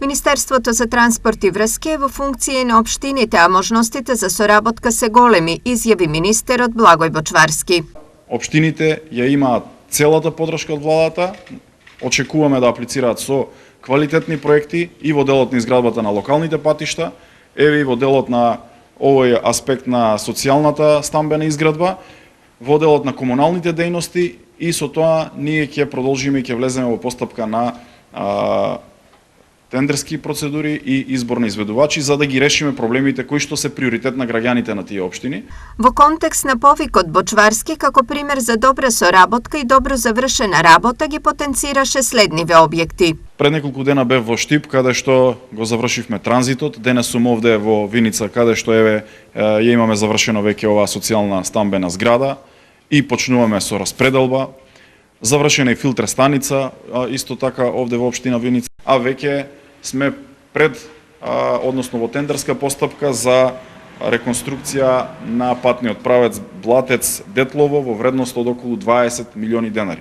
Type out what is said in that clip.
Министерството за транспорт и връзки е во функција на општините, а можностите за соработка се големи, изјави министерот Благој Бочварски. Општините ја имаат целата поддршка од владата, очекуваме да аплицираат со квалитетни проекти и во делот на изградбата на локалните патишта, еве и во делот на овој аспект на социјалната стамбена изградба, во делот на комуналните дејности и со тоа ние ќе продолжиме и ќе влеземе во постапка на тендерски процедури и избор на изведувачи за да ги решиме проблемите кои што се приоритет на граѓаните на тие општини. Во контекст на повикот Бочварски како пример за добра соработка и добро завршена работа ги потенцираше следниве објекти. Пред неколку дена бев во Штип каде што го завршивме транзитот, денес сум овде во Виница каде што еве ја имаме завршено веќе оваа социјална стамбена зграда и почнуваме со распределба. Завршена е филтер станица, исто така овде во општина Виница, а веќе сме пред, односно во тендерска постапка за реконструкција на патниот правец Блатец-Детлово во вредност од околу 20 милиони денари.